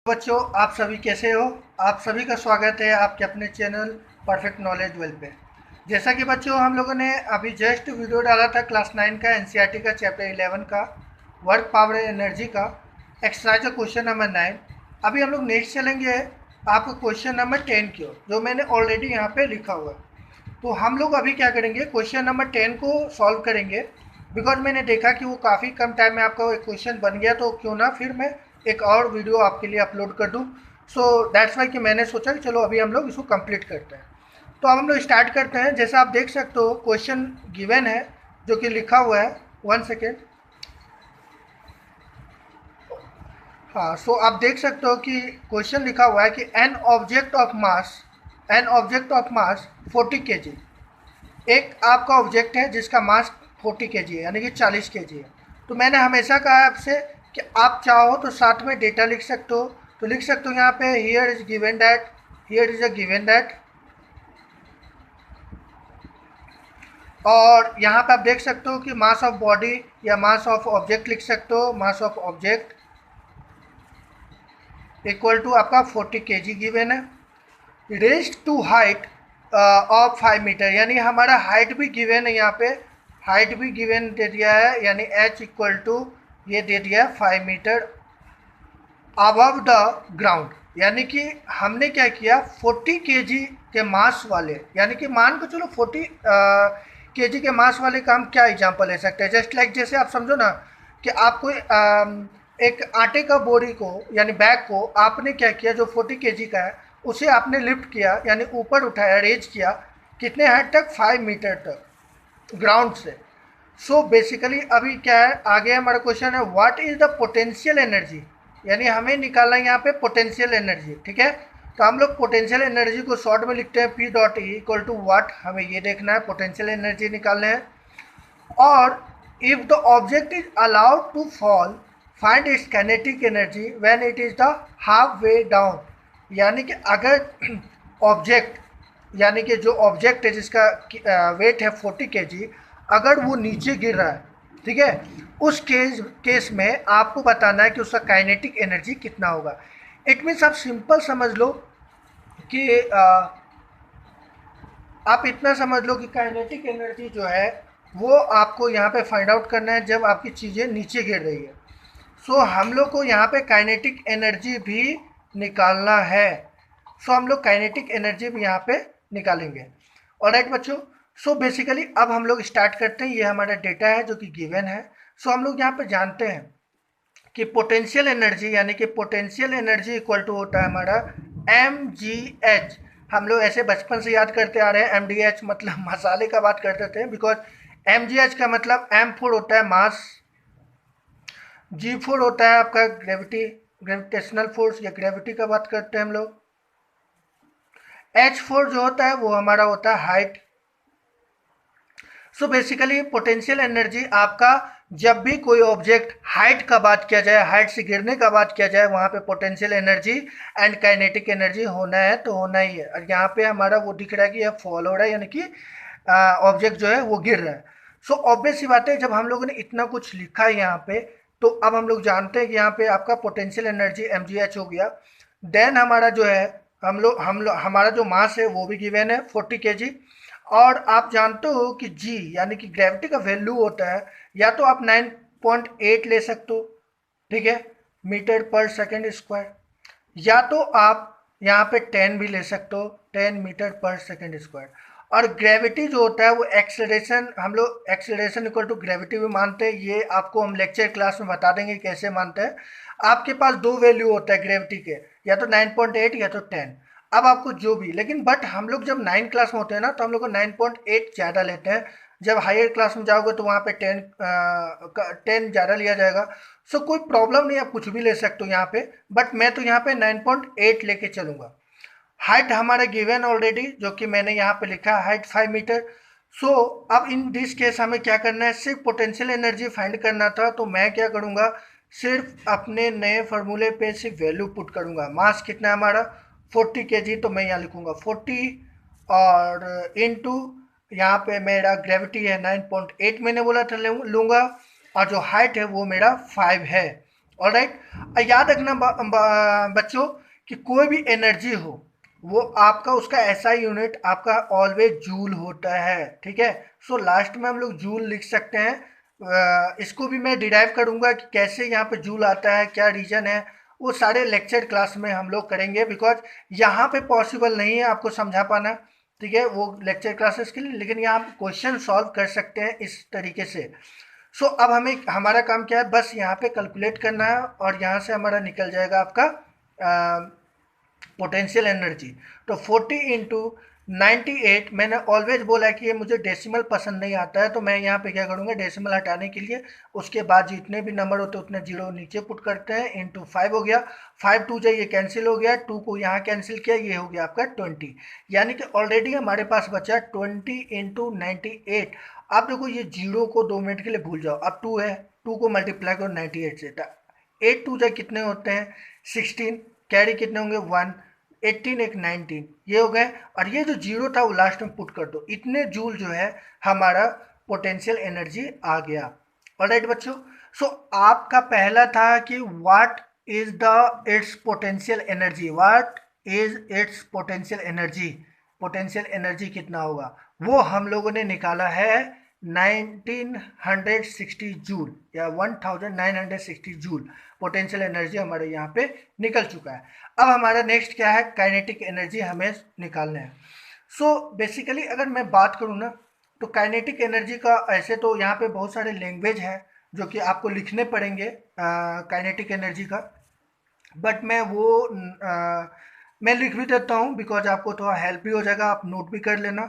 बच्चों, आप सभी कैसे हो? आप सभी का स्वागत है आपके अपने चैनल परफेक्ट नॉलेज वेल पे। जैसा कि बच्चों हम लोगों ने अभी जस्ट वीडियो डाला था क्लास 9 का एनसीईआरटी का चैप्टर 11 का वर्क पावर एनर्जी का एक्सरसाइज क्वेश्चन नंबर 9। अभी हम लोग नेक्स्ट चलेंगे आपको क्वेश्चन नंबर 10 की ओर, जो मैंने ऑलरेडी यहाँ पे लिखा हुआ है। तो हम लोग अभी क्या करेंगे, क्वेश्चन नंबर 10 को सॉल्व करेंगे। बिकॉज मैंने देखा कि वो काफ़ी कम टाइम में आपका एक क्वेश्चन बन गया, तो क्यों ना फिर मैं एक और वीडियो आपके लिए अपलोड कर दूं। सो दैट्स वाई कि मैंने सोचा कि चलो अभी हम लोग इसको कंप्लीट करते हैं। तो अब हम लोग स्टार्ट करते हैं। जैसा आप देख सकते हो क्वेश्चन गिवन है, जो कि लिखा हुआ है। 1 सेकेंड। हाँ, सो आप देख सकते हो कि क्वेश्चन लिखा हुआ है कि an object of mass 40 kg। एक आपका ऑब्जेक्ट है जिसका मास 40 kg है, यानी कि 40 kg है। तो मैंने हमेशा कहा है आपसे कि आप चाहो तो साथ में डेटा लिख सकते हो। तो लिख सकते हो यहाँ पे here is given that, here is a given that. और यहाँ पे आप देख सकते हो कि मास ऑफ बॉडी या मास ऑफ ऑब्जेक्ट लिख सकते हो। Mass of object equal to आपका 40 kg गिवन है। Raised to height of 5 metre, यानी हमारा हाइट भी गिवन है यहाँ पे। हाइट भी गिवन दे दिया है, यानी h इक्वल टू ये दे दिया है 5 मीटर अबव द ग्राउंड। यानी कि हमने क्या किया, 40 kg के मास वाले, यानी कि मान को चलो 40 kg के मास वाले का हम क्या एग्जांपल ले सकते हैं। जस्ट लाइक जैसे आप समझो ना कि आपको एक आटे का बोरी को यानी बैग को आपने क्या किया, जो 40 kg का है उसे आपने लिफ्ट किया, यानी ऊपर उठाया, रेज किया। कितने हाइट तक? 5 मीटर तक ग्राउंड से। सो बेसिकली अभी क्या है, आगे हमारा क्वेश्चन है what is the potential energy, यानी हमें निकालना है यहाँ पे पोटेंशियल एनर्जी। ठीक है, तो हम लोग पोटेंशियल एनर्जी को शॉर्ट में लिखते हैं P dot E equal to watt. हमें ये देखना है, पोटेंशियल एनर्जी निकालने हैं। और if the object is allowed to fall find its kinetic energy when it is the halfway down. यानी कि अगर ऑब्जेक्ट, यानी कि जो ऑब्जेक्ट है जिसका वेट है 40 kg, अगर वो नीचे गिर रहा है, ठीक है, उस केस में आपको बताना है कि उसका काइनेटिक एनर्जी कितना होगा। इट मीन्स आप सिंपल समझ लो कि आप इतना समझ लो कि काइनेटिक एनर्जी जो है वो आपको यहाँ पे फाइंड आउट करना है जब आपकी चीज़ें नीचे गिर रही है। सो हम लोग को यहाँ पे काइनेटिक एनर्जी भी निकालना है। सो हम लोग काइनेटिक एनर्जी भी यहाँ पे निकालेंगे। ऑलराइट बच्चों, सो बेसिकली अब हम लोग स्टार्ट करते हैं। ये हमारा डेटा है जो कि गिवन है। सो हम लोग यहाँ पे जानते हैं कि पोटेंशियल एनर्जी, यानी कि पोटेंशियल एनर्जी इक्वल टू होता है हमारा mgh। हम लोग ऐसे बचपन से याद करते आ रहे हैं, mdh मतलब मसाले का बात करते थे। बिकॉज mgh का मतलब m4 होता है मास, g4 होता है आपका ग्रेविटी, ग्रेविटेशनल फोर्स या ग्रेविटी का बात करते हैं हम लोग। h4 जो होता है वो हमारा होता है height. So basically potential energy आपका, जब भी कोई ऑब्जेक्ट हाइट का बात किया जाए, हाइट से गिरने का बात किया जाए, वहाँ पे potential energy and kinetic energy होना है तो होना ही है। और यहाँ पे हमारा वो दिख रहा है कि यह फॉल हो रहा है, यानी कि ऑब्जेक्ट जो है वो गिर रहा है। सो ऑब्वियस सी बात है, जब हम लोगों ने इतना कुछ लिखा है यहाँ पे, तो अब हम लोग जानते हैं कि यहाँ पे आपका पोटेंशियल एनर्जी mgh हो गया। देन हमारा जो है, हम लोग हमारा जो मास है वो भी गिवन है 40 kg। और आप जानते हो कि g यानी कि ग्रेविटी का वैल्यू होता है, या तो आप 9.8 ले सकते हो, ठीक है, मीटर पर सेकेंड स्क्वायर, या तो आप यहाँ पे 10 भी ले सकते हो, 10 मीटर पर सेकेंड स्क्वायर। और ग्रेविटी जो होता है वो एक्सेलरेशन, हम लोग एक्सेलरेशन इक्वल टू ग्रेविटी भी मानते हैं। ये आपको हम लेक्चर क्लास में बता देंगे कैसे मानते हैं। आपके पास दो वैल्यू होता है ग्रेविटी के, या तो 9.8 या तो 10। अब आपको जो भी, लेकिन बट हम लोग जब 9 क्लास में होते हैं ना, तो हम लोग को 9.8 ज़्यादा लेते हैं। जब हायर क्लास में जाओगे तो वहाँ पे 10 ज़्यादा लिया जाएगा। सो कोई प्रॉब्लम नहीं, आप कुछ भी ले सकते हो यहाँ पे, बट मैं तो यहाँ पे 9.8 लेके चलूँगा। हाइट हमारा गिवन ऑलरेडी, जो कि मैंने यहाँ पे लिखा है हाइट 5 मीटर। सो अब इन दिस केस हमें क्या करना है, सिर्फ पोटेंशियल एनर्जी फाइंड करना था। तो मैं क्या करूँगा, सिर्फ अपने नए फार्मूले पे सिर्फ वैल्यू पुट करूँगा। मास कितना है हमारा 40 kg, तो मैं यहाँ लिखूँगा 40 और इनटू यहाँ पे मेरा ग्रेविटी है 9.8 मैंने बोला था लूँगा, और जो हाइट है वो मेरा 5 है। ऑलराइट, याद रखना बच्चों कि कोई भी एनर्जी हो वो आपका उसका एसआई यूनिट आपका ऑलवेज जूल होता है, ठीक है। सो लास्ट में हम लोग जूल लिख सकते हैं। इसको भी मैं डिराइव करूंगा कि कैसे यहाँ पे जूल आता है, क्या रीजन है, वो सारे लेक्चर क्लास में हम लोग करेंगे, बिकॉज यहाँ पे पॉसिबल नहीं है आपको समझा पाना, ठीक है, वो लेक्चर क्लासेस के लिए, लेकिन यहाँ पे क्वेश्चन सॉल्व कर सकते हैं इस तरीके से। सो अब हमें हमारा काम क्या है, बस यहाँ पे कैलकुलेट करना है और यहाँ से हमारा निकल जाएगा आपका पोटेंशियल एनर्जी। तो 40 इंटू 98, मैंने ऑलवेज बोला है कि ये मुझे डेसिमल पसंद नहीं आता है, तो मैं यहाँ पे क्या करूँगा, डेसिमल हटाने के लिए उसके बाद जितने भी नंबर होते हैं उतने जीरो नीचे पुट करते हैं, इंटू 5 हो गया, 5 2 जा ये कैंसिल हो गया, 2 को यहाँ कैंसिल किया, ये हो गया आपका 20, यानी कि ऑलरेडी हमारे पास बचा 20 इंटू 98। आप देखो ये जीरो को 2 मिनट के लिए भूल जाओ, अब 2 है, 2 को मल्टीप्लाई करो 98 से, 8 2 जा कितने होते हैं 16, कैरी कितने होंगे 1, 18 एक 19, ये हो गए, और ये जो जीरो था वो लास्ट में पुट कर दो, इतने जूल जो है हमारा पोटेंशियल एनर्जी आ गया। ऑलराइट बच्चों, सो आपका पहला था कि what is the it's potential energy, what is it's potential energy, potential energy कितना होगा, वो हम लोगों ने निकाला है 1960 जूल या 1960 जूल पोटेंशियल एनर्जी हमारे यहाँ पे निकल चुका है। अब हमारा नेक्स्ट क्या है, काइनेटिक एनर्जी हमें निकालना है। सो बेसिकली अगर मैं बात करूँ ना, तो काइनेटिक एनर्जी का ऐसे तो यहाँ पे बहुत सारे लैंग्वेज हैं जो कि आपको लिखने पड़ेंगे काइनेटिक एनर्जी का, बट मैं लिख भी देता हूँ बिकॉज आपको थोड़ा हेल्प भी हो जाएगा, आप नोट भी कर लेना।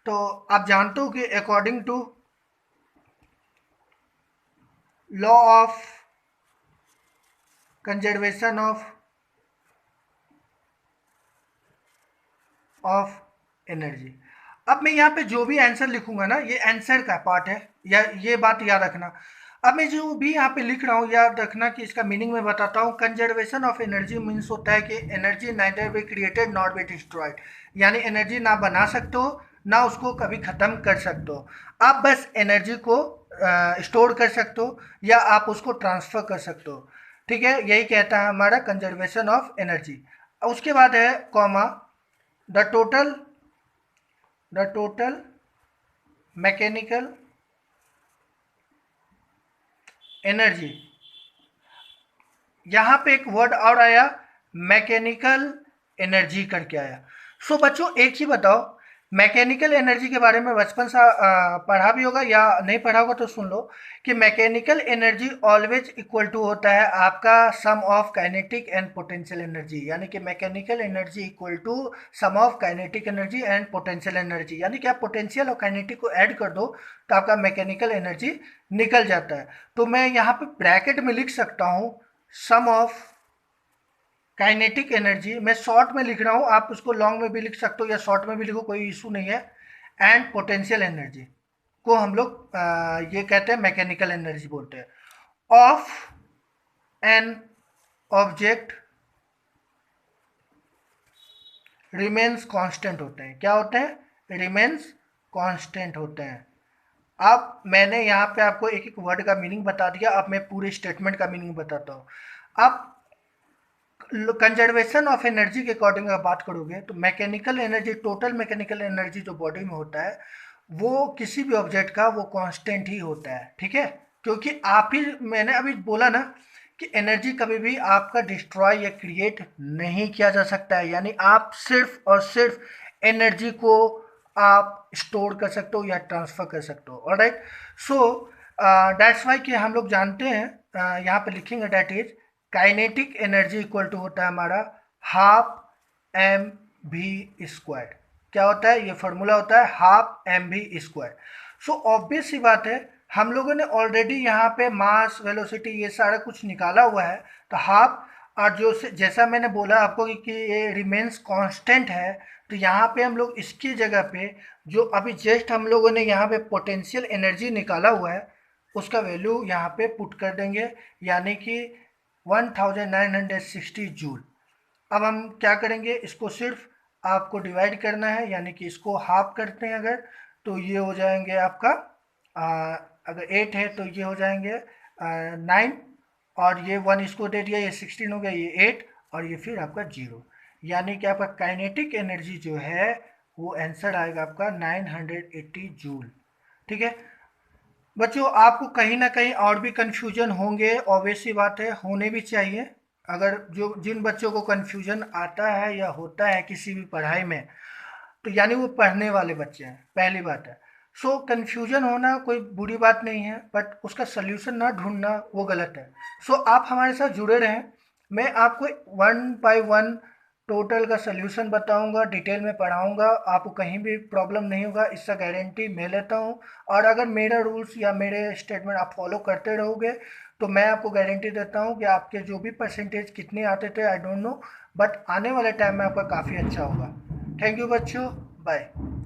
तो आप जानते हो कि according to law of conservation of energy, अब मैं यहाँ पे जो भी आंसर लिखूंगा ना ये आंसर का पार्ट है, या ये बात याद रखना। अब मैं जो भी यहाँ पे लिख रहा हूँ याद रखना कि इसका मीनिंग मैं बताता हूँ। कंजर्वेशन ऑफ एनर्जी मीन्स होता है कि energy neither be created not be destroyed, यानी एनर्जी ना बना सकते हो ना उसको कभी ख़त्म कर सकते हो, आप बस एनर्जी को स्टोर कर सकते हो या आप उसको ट्रांसफ़र कर सकते हो, ठीक है, यही कहता है हमारा कंजर्वेशन ऑफ एनर्जी। उसके बाद है comma, the total mechanical energy, यहाँ पे एक वर्ड और आया मैकेनिकल एनर्जी करके आया। सो बच्चों एक ही बताओ, मैकेनिकल एनर्जी के बारे में बचपन से पढ़ा भी होगा या नहीं पढ़ा होगा तो सुन लो कि mechanical energy always equal to होता है आपका sum of kinetic and potential energy, यानी कि mechanical energy equal to sum of kinetic energy and potential energy, यानी कि आप पोटेंशियल और काइनेटिक को ऐड कर दो तो आपका मैकेनिकल एनर्जी निकल जाता है। तो मैं यहाँ पे ब्रैकेट में लिख सकता हूँ सम ऑफ काइनेटिक एनर्जी, मैं शॉर्ट में लिख रहा हूँ, आप उसको लॉन्ग में भी लिख सकते हो या शॉर्ट में भी लिखो, कोई इशू नहीं है, एंड पोटेंशियल एनर्जी को हम लोग ये कहते हैं मैकेनिकल एनर्जी बोलते हैं। Of an object remains constant होते हैं, क्या होते हैं, रिमेन्स कांस्टेंट होते हैं। अब मैंने यहाँ पे आपको एक एक वर्ड का मीनिंग बता दिया, अब मैं पूरे स्टेटमेंट का मीनिंग बताता हूँ। अब कंजर्वेशन ऑफ एनर्जी के अकॉर्डिंग अगर बात करोगे तो mechanical energy, total mechanical energy जो बॉडी में होता है वो किसी भी ऑब्जेक्ट का वो कांस्टेंट ही होता है, ठीक है, क्योंकि आप ही, मैंने अभी बोला ना कि एनर्जी कभी भी आपका डिस्ट्रॉय या क्रिएट नहीं किया जा सकता है, यानी आप सिर्फ और सिर्फ एनर्जी को आप स्टोर कर सकते हो या ट्रांसफ़र कर सकते हो। ऑलराइट, सो दैट्स वाई कि हम लोग जानते हैं, यहाँ पे लिखेंगे that is kinetic energy equal to होता है हमारा हाफ एम भी स्क्वायर, क्या होता है, ये फॉर्मूला होता है हाफ एम भी स्क्वायर। सो ऑब्वियस सी बात है, हम लोगों ने ऑलरेडी यहाँ पे मास वेलोसिटी ये सारा कुछ निकाला हुआ है, तो हाफ, और जो जैसा मैंने बोला आपको कि ये रिमेन्स कांस्टेंट है, तो यहाँ पे हम लोग इसकी जगह पे जो अभी जस्ट हम लोगों ने यहाँ पे पोटेंशियल एनर्जी निकाला हुआ है उसका वैल्यू यहाँ पे पुट कर देंगे, यानी कि 1960 जूल। अब हम क्या करेंगे, इसको सिर्फ आपको डिवाइड करना है, यानी कि इसको हाफ करते हैं अगर, तो ये हो जाएंगे आपका अगर 8 है तो ये हो जाएंगे 9, और ये 1 इसको दे दिया, ये 16 हो गया, ये 8 और ये फिर आपका 0, यानी कि आपका काइनेटिक एनर्जी जो है वो आंसर आएगा आपका 980 जूल। ठीक है बच्चों, आपको कहीं ना कहीं और भी कन्फ्यूजन होंगे, ऑब्वियस सी बात है, होने भी चाहिए। अगर जो जिन बच्चों को कन्फ्यूजन आता है या होता है किसी भी पढ़ाई में, तो यानी वो पढ़ने वाले बच्चे हैं, पहली बात है। सो कन्फ्यूजन होना कोई बुरी बात नहीं है, बट उसका सल्यूशन ना ढूंढना वो गलत है। सो आप हमारे साथ जुड़े रहें, मैं आपको 1 बाय 1 टोटल का सल्यूशन बताऊंगा, डिटेल में पढ़ाऊंगा, आपको कहीं भी प्रॉब्लम नहीं होगा, इसका गारंटी मैं लेता हूँ। और अगर मेरा रूल्स या मेरे स्टेटमेंट आप फॉलो करते रहोगे तो मैं आपको गारंटी देता हूँ कि आपके जो भी परसेंटेज कितने आते थे आई डोंट नो, बट आने वाले टाइम में आपका काफ़ी अच्छा होगा। थैंक यू बच्चों, बाय।